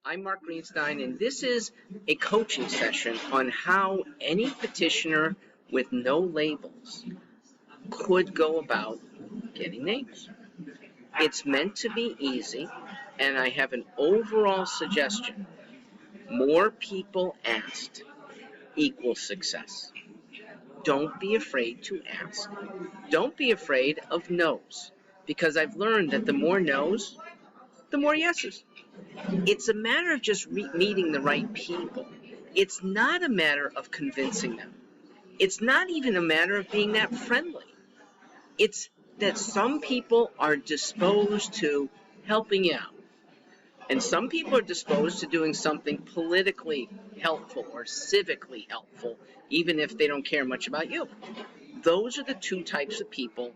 I'm Mark Greenstein, and this is a coaching session on how any petitioner with no labels could go about getting names. It's meant to be easy, and I have an overall suggestion. More people asked equals success. Don't be afraid to ask. Don't be afraid of no's, because I've learned that the more no's, the more yeses. It's a matter of just meeting the right people. It's not a matter of convincing them. It's not even a matter of being that friendly. It's that some people are disposed to helping you out. And some people are disposed to doing something politically helpful or civically helpful, even if they don't care much about you. Those are the two types of people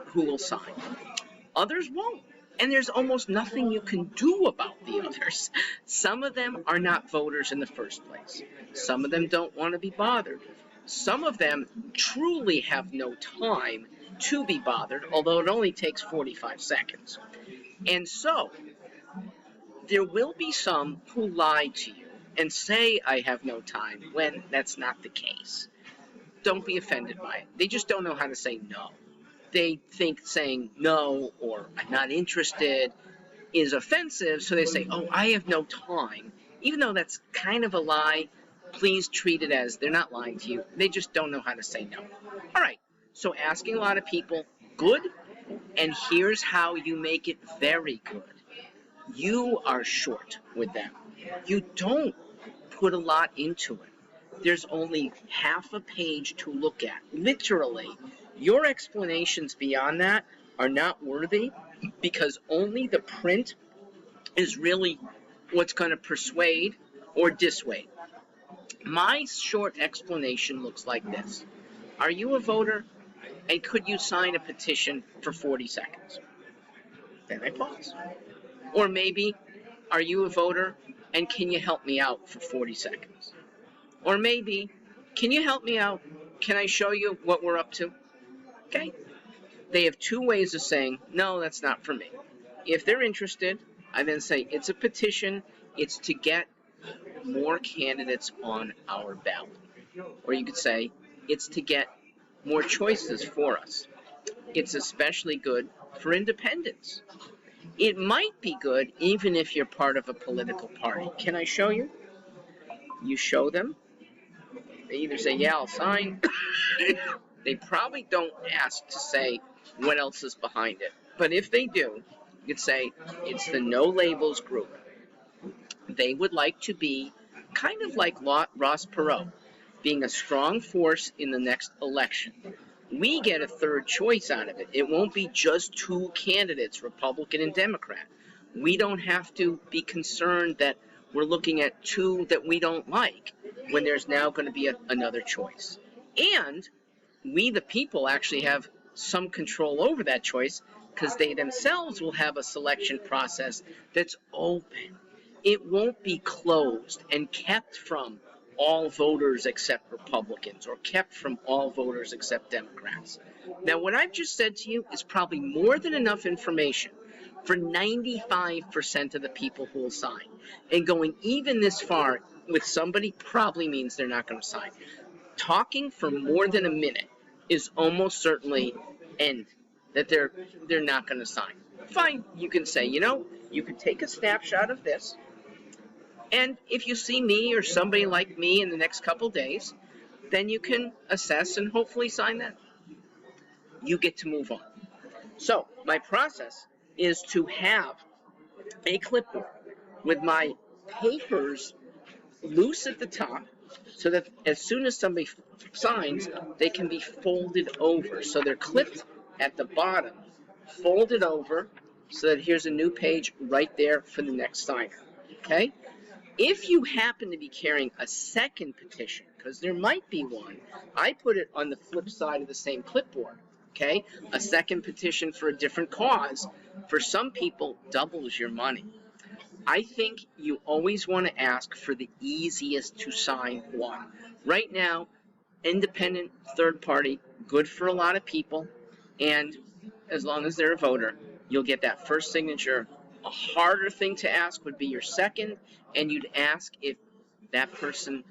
who will sign. Others won't. And there's almost nothing you can do about the others. Some of them are not voters in the first place. Some of them don't want to be bothered. Some of them truly have no time to be bothered, although it only takes 45 seconds. And so, there will be some who lie to you and say, I have no time, when that's not the case. Don't be offended by it. They just don't know how to say no. They think saying no or I'm not interested is offensive, so they say, oh, I have no time. Even though that's kind of a lie, please treat it as they're not lying to you. They just don't know how to say no. All right, so asking a lot of people, good, and here's how you make it very good. You are short with them. You don't put a lot into it. There's only half a page to look at. Literally, your explanations beyond that are not worthy because only the print is really what's going to persuade or dissuade. My short explanation looks like this. Are you a voter? And could you sign a petition for 40 seconds? Then I pause. Or maybe, are you a voter? And can you help me out for 40 seconds? Or maybe, can you help me out? Can I show you what we're up to? Okay? They have two ways of saying, no, that's not for me. If they're interested, I then say, it's a petition. It's to get more candidates on our ballot. Or you could say, it's to get more choices for us. It's especially good for independents. It might be good even if you're part of a political party. Can I show you? You show them. They either say, yeah, I'll sign. They probably don't ask to say what else is behind it. But if they do, you could say, it's the NoLabels group. They would like to be kind of like Ross Perot, being a strong force in the next election. We get a third choice out of it. It won't be just two candidates, Republican and Democrat. We don't have to be concerned that we're looking at two that we don't like when there's now going to be another choice. And we, the people, actually have some control over that choice because they themselves will have a selection process that's open. It won't be closed and kept from all voters except Republicans or kept from all voters except Democrats. Now, what I've just said to you is probably more than enough information for 95% of the people who will sign. And going even this far with somebody probably means they're not going to sign. Talking for more than a minute is almost certainly end that they're not going to sign. Fine, you can say, you can take a snapshot of this, and if you see me or somebody like me in the next couple days, then you can assess and hopefully sign that. You get to move on. So my process is to have a clipboard with my papers loose at the top so that as soon as somebody signs, they can be folded over. So they're clipped at the bottom, folded over, so that here's a new page right there for the next signer. Okay? If you happen to be carrying a second petition, because there might be one, I put it on the flip side of the same clipboard. Okay? A second petition for a different cause, for some people, doubles your money. I think you always want to ask for the easiest to sign one. Right now, independent, third party, good for a lot of people, and as long as they're a voter, you'll get that first signature A harder thing to ask would be your second, and you'd ask if that person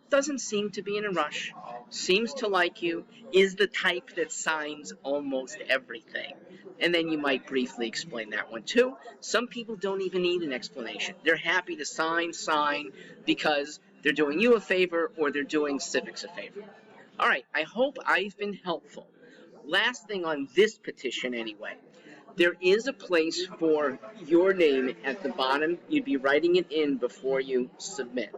doesn't seem to be in a rush, seems to like you, is the type that signs almost everything. And then you might briefly explain that one too. Some people don't even need an explanation. They're happy to sign, because they're doing you a favor or they're doing civics a favor. All right, I hope I've been helpful. Last thing on this petition anyway. There is a place for your name at the bottom. You'd be writing it in before you submit.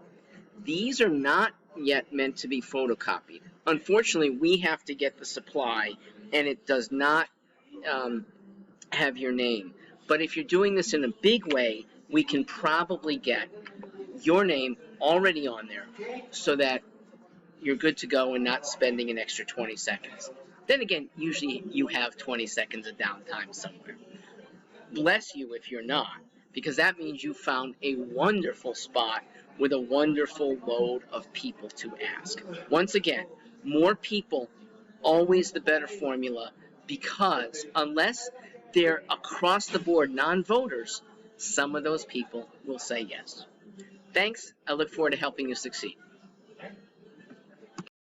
These are not yet meant to be photocopied. Unfortunately, we have to get the supply, and it does not have your name. But if you're doing this in a big way, we can probably get your name already on there so that you're good to go and not spending an extra 20 seconds. Then again, usually you have 20 seconds of downtime somewhere. Bless you if you're not, because that means you found a wonderful spot with a wonderful load of people to ask. Once again, more people, always the better formula, because unless they're across the board non-voters, some of those people will say yes. Thanks. I look forward to helping you succeed.